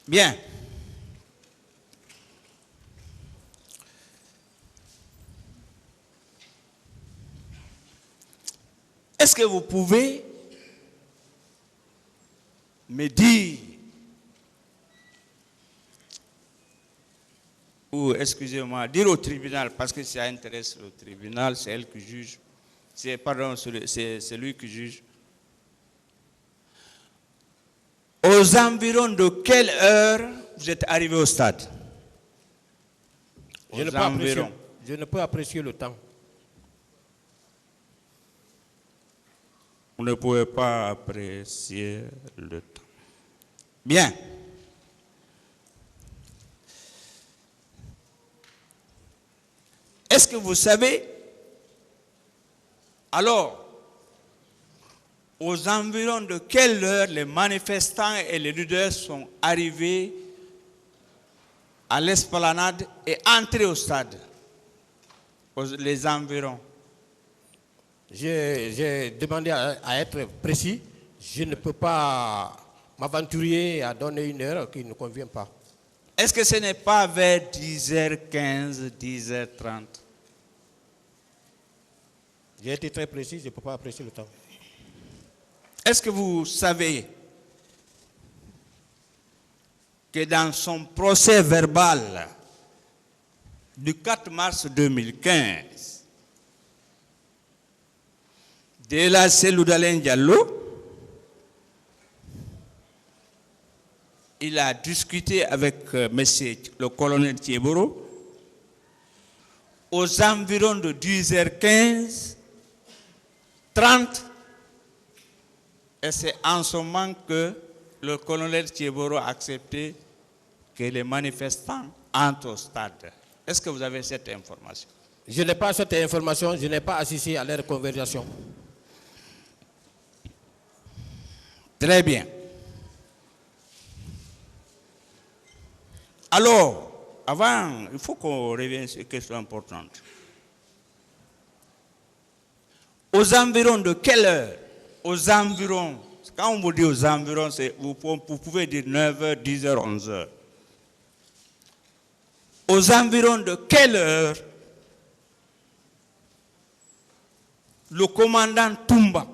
Bien. Est-ce que vous pouvez me dire, ou excusez-moi, dire au tribunal, parce que ça intéresse le tribunal, c'est elle qui juge, c'est lui qui juge, aux environs de quelle heure vous êtes arrivé au stade? Je ne peux apprécier le temps. Vous ne pouvez pas apprécier le temps. Bien. Est-ce que vous savez, alors, aux environs de quelle heure les manifestants et les leaders sont arrivés à l'esplanade et entrés au stade, les environs? J'ai demandé à être précis. Je ne peux pas m'aventurer à donner une heure qui ne convient pas. Est-ce que ce n'est pas vers 10h15, 10h30? J'ai été très précis, je ne peux pas apprécier le temps. Est-ce que vous savez que dans son procès verbal du 4 mars 2015, Dela Seloudalen Diallo, il a discuté avec le colonel Thieboro aux environs de 10h15, 30, et c'est en ce moment que le colonel Thieboro a accepté que les manifestants entrent au stade. Est-ce que vous avez cette information? Je n'ai pas cette information, je n'ai pas assisté à leur conversation. Très bien. Alors, avant, il faut qu'on revienne sur une question importante. Aux environs de quelle heure? Aux environs, quand on vous dit aux environs, vous pouvez dire 9h, 10h, 11h. Aux environs de quelle heure le commandant Toumba,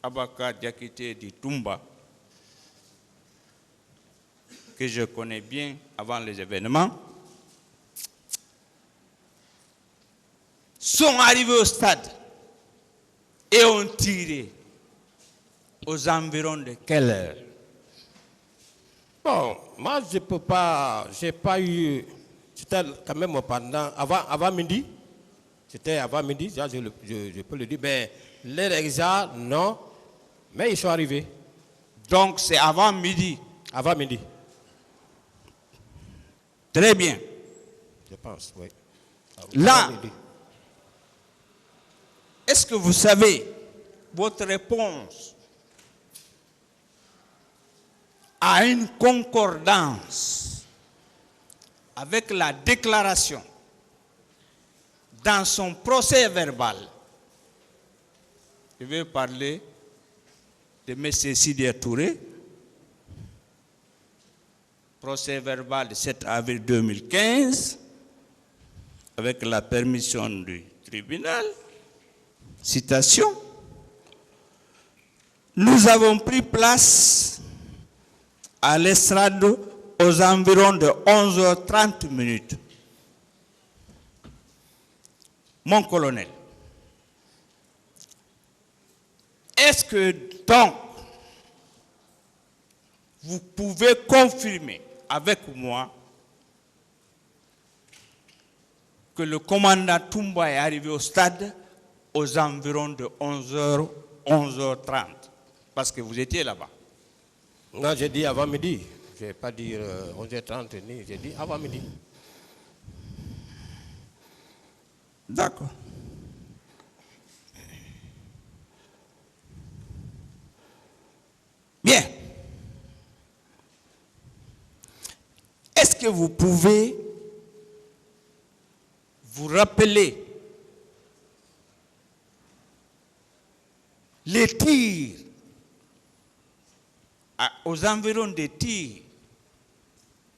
Abaka Diakité dit Toumba, que je connais bien avant les événements, sont arrivés au stade et ont tiré aux environs de quelle heure? Bon, moi je peux pas, j'ai pas eu, c'était quand même avant midi, c'était avant midi, ça, je peux le dire, mais l'heure exacte, non, mais ils sont arrivés. Donc c'est avant midi? Avant midi. Très bien. Je pense, oui. Là, est-ce que vous savez votre réponse a une concordance avec la déclaration dans son procès verbal? Je vais parler de M. Sidi Touré, procès verbal du 7 avril 2015, avec la permission du tribunal. Citation. Nous avons pris place à l'estrade aux environs de 11h30 minutes. Mon colonel, est-ce que donc vous pouvez confirmer avec moi que le commandant Toumba est arrivé au stade aux environs de 11h, 11h30, parce que vous étiez là-bas? Non, j'ai dit avant midi. Je n'ai pas dit 11h30, j'ai dit avant midi. D'accord. Bien. Est-ce que vous pouvez vous rappeler les tirs, aux environs des tirs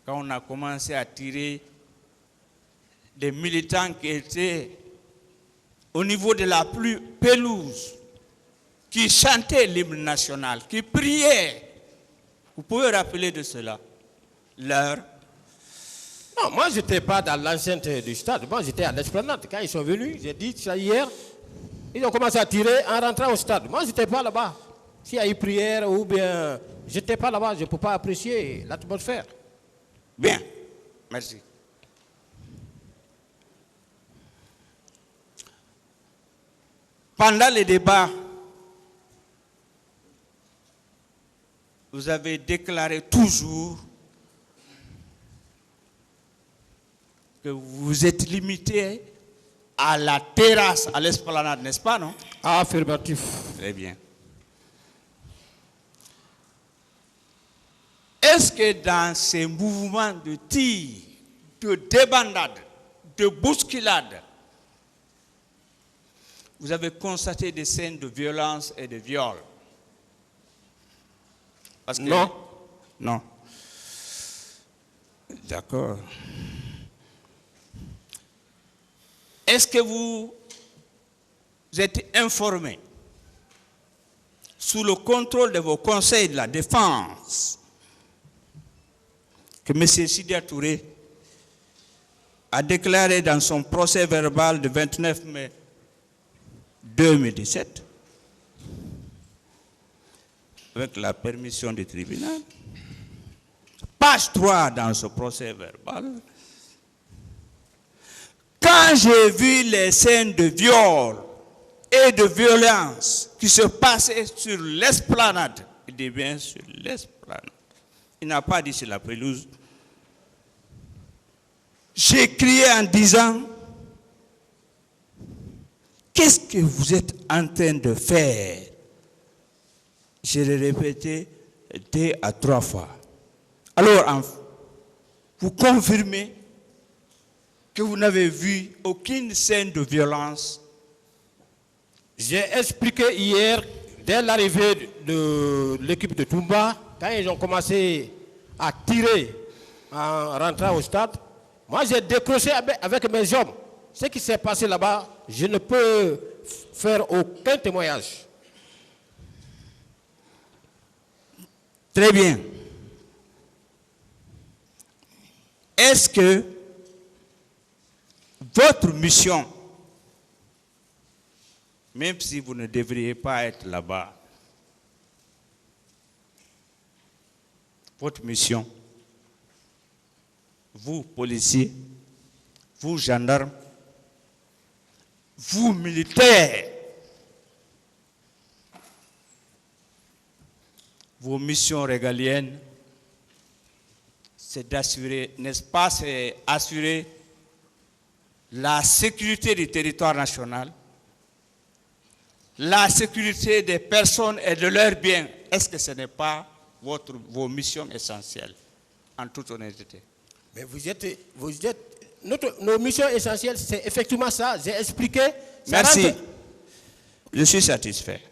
quand on a commencé à tirer des militants qui étaient au niveau de la plus pelouse, qui chantaient l'hymne national, qui priaient. Vous pouvez rappeler de cela l'heure? Non, moi, je n'étais pas dans l'enceinte du stade. Moi, j'étais à l'esplanade. Quand ils sont venus, j'ai dit ça hier, ils ont commencé à tirer en rentrant au stade. Moi, je n'étais pas là-bas. S'il y a eu prière ou bien... Je n'étais pas là-bas, je ne peux pas apprécier l'atmosphère. Bien, merci. Pendant les débats, vous avez déclaré toujours que vous êtes limité à la terrasse, à l'esplanade, n'est-ce pas, non? Affirmatif. Très bien. Est-ce que dans ces mouvements de tir, de débandade, de bousculade, vous avez constaté des scènes de violence et de viol? Parce que... Non. Non. D'accord. Est-ce que vous êtes informé, sous le contrôle de vos conseils de la défense, que M. Sidia Touré a déclaré dans son procès verbal du 29 mai 2017, avec la permission du tribunal, page 3 dans ce procès verbal, quand j'ai vu les scènes de viol et de violence qui se passaient sur l'esplanade, il dit bien sur l'esplanade, il n'a pas dit sur la pelouse, j'ai crié en disant, qu'est-ce que vous êtes en train de faire? Je l'ai répété 2 à 3 fois. Alors, vous confirmez que vous n'avez vu aucune scène de violence? J'ai expliqué hier, dès l'arrivée de l'équipe de Toumba, quand ils ont commencé à tirer en rentrant au stade, moi j'ai décroché avec mes hommes. Ce qui s'est passé là-bas, je ne peux faire aucun témoignage. Très bien. Est-ce que votre mission, même si vous ne devriez pas être là-bas, votre mission, vous policiers, vous gendarmes, vous militaires, vos missions régaliennes, c'est d'assurer, n'est-ce pas, c'est assurer la sécurité du territoire national, la sécurité des personnes et de leurs biens. Est-ce que ce n'est pas vos missions essentielles, en toute honnêteté? Mais nos missions essentielles, c'est effectivement ça. J'ai expliqué. Merci. Je suis satisfait.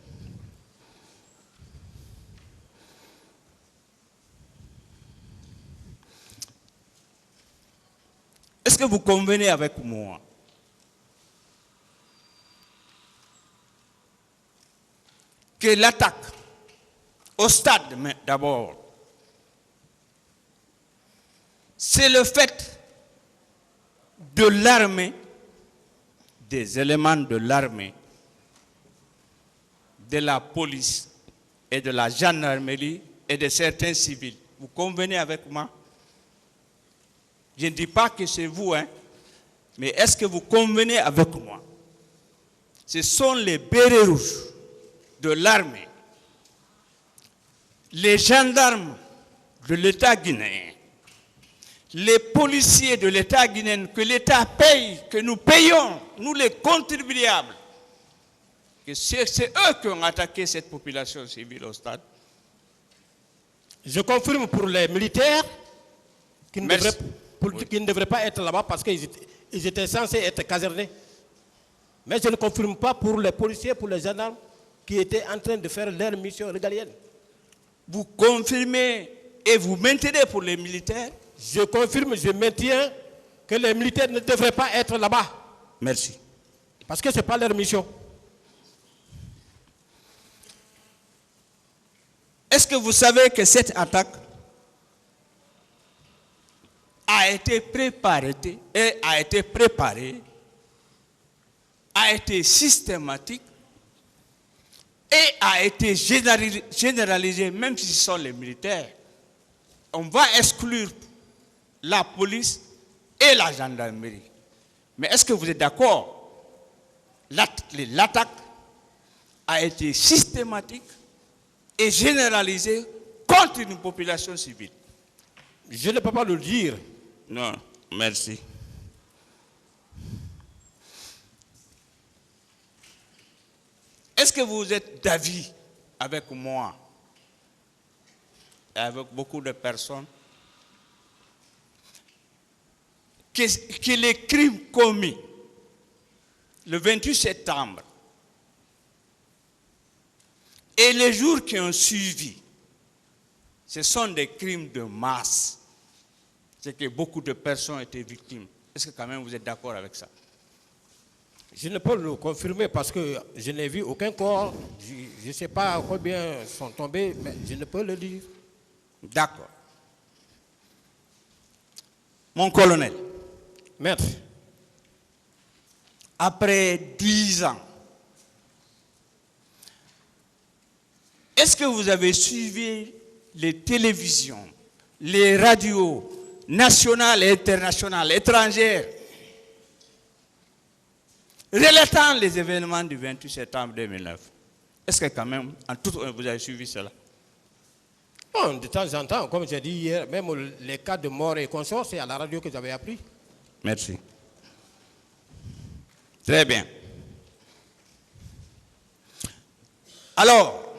Est-ce que vous convenez avec moi que l'attaque au stade, d'abord, c'est le fait de l'armée, des éléments de l'armée, de la police et de la gendarmerie et de certains civils? Vous convenez avec moi? Je ne dis pas que c'est vous, mais est-ce que vous convenez avec moi? Ce sont les bérets rouges de l'armée, les gendarmes de l'État guinéen, les policiers de l'État guinéen que l'État paye, que nous payons, nous les contribuables, que c'est eux qui ont attaqué cette population civile au stade. Je confirme pour les militaires qui ne devraient pas être là-bas parce qu'ils étaient censés être casernés. Mais je ne confirme pas pour les policiers, pour les gendarmes qui étaient en train de faire leur mission régalienne. Vous confirmez et vous maintenez pour les militaires? Je confirme, je maintiens que les militaires ne devraient pas être là-bas. Merci. Parce que ce n'est pas leur mission. Est-ce que vous savez que cette attaque a été préparée, a été systématique et a été généralisée, même si ce sont les militaires? On va exclure la police et la gendarmerie. Mais est-ce que vous êtes d'accord? L'attaque a été systématique et généralisée contre une population civile. Je ne peux pas le dire. Non, merci. Est-ce que vous êtes d'avis avec moi et avec beaucoup de personnes que les crimes commis le 28 septembre et les jours qui ont suivi, ce sont des crimes de masse? C'est que beaucoup de personnes étaient victimes. Est-ce que quand même vous êtes d'accord avec ça? Je ne peux le confirmer parce que je n'ai vu aucun corps. Je ne sais pas combien sont tombés, mais je ne peux le dire. D'accord. Mon colonel, Maître, après 10 ans, est-ce que vous avez suivi les télévisions, les radios nationales et internationales, étrangères, relatant les événements du 28 septembre 2009? Est-ce que quand même, en tout, vous avez suivi cela? bon, de temps en temps, comme j'ai dit hier, même les cas de mort et consorts, c'est à la radio que j'avais appris. Merci. Très bien. Alors,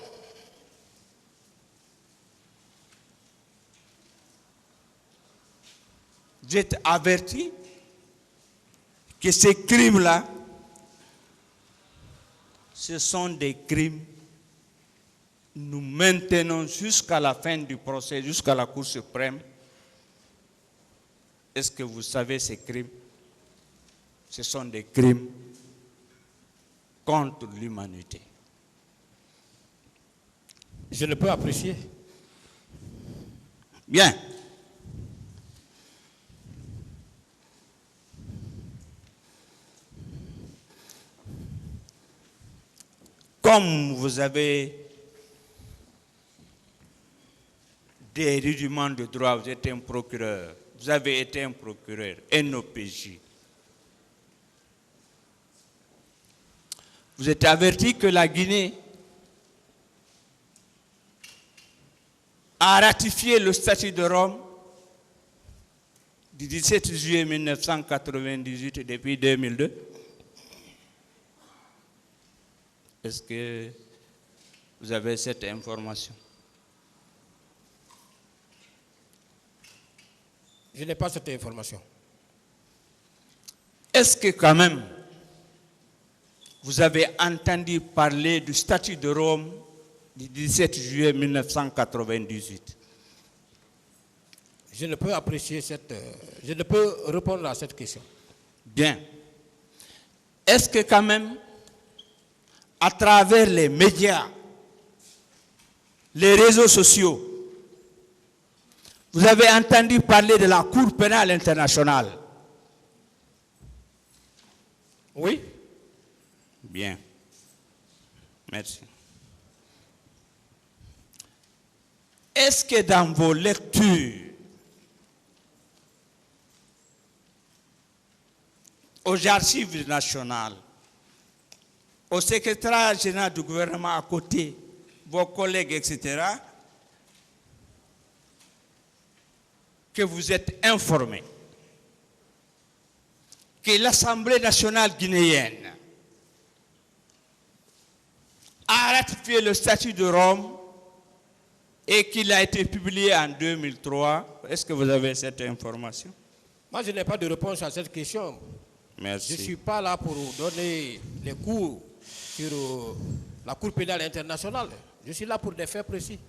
vous êtes averti que ces crimes-là, ce sont des crimes. Nous maintenons jusqu'à la fin du procès, jusqu'à la Cour suprême. Est-ce que vous savez ces crimes? Ce sont des crimes contre l'humanité. Je ne peux apprécier. Bien. Comme vous avez des rudiments de droit, vous êtes un procureur, vous avez été un procureur, un OPJ. Vous êtes averti que la Guinée a ratifié le statut de Rome du 17 juillet 1998 depuis 2002. Est-ce que vous avez cette information? Je n'ai pas cette information. Est-ce que quand même vous avez entendu parler du statut de Rome du 17 juillet 1998? Je ne peux apprécier je ne peux répondre à cette question. Bien. Est-ce que quand même, à travers les médias, les réseaux sociaux, vous avez entendu parler de la Cour pénale internationale? Oui. Bien. Merci. Est-ce que dans vos lectures, aux archives nationales, au secrétaire général du gouvernement à côté, vos collègues, etc., que vous êtes informés que l'Assemblée nationale guinéenne a ratifié le statut de Rome et qu'il a été publié en 2003? Est-ce que vous avez cette information? Moi, je n'ai pas de réponse à cette question. Merci. Je ne suis pas là pour donner les cours sur la Cour pénale internationale. Je suis là pour des faits précis.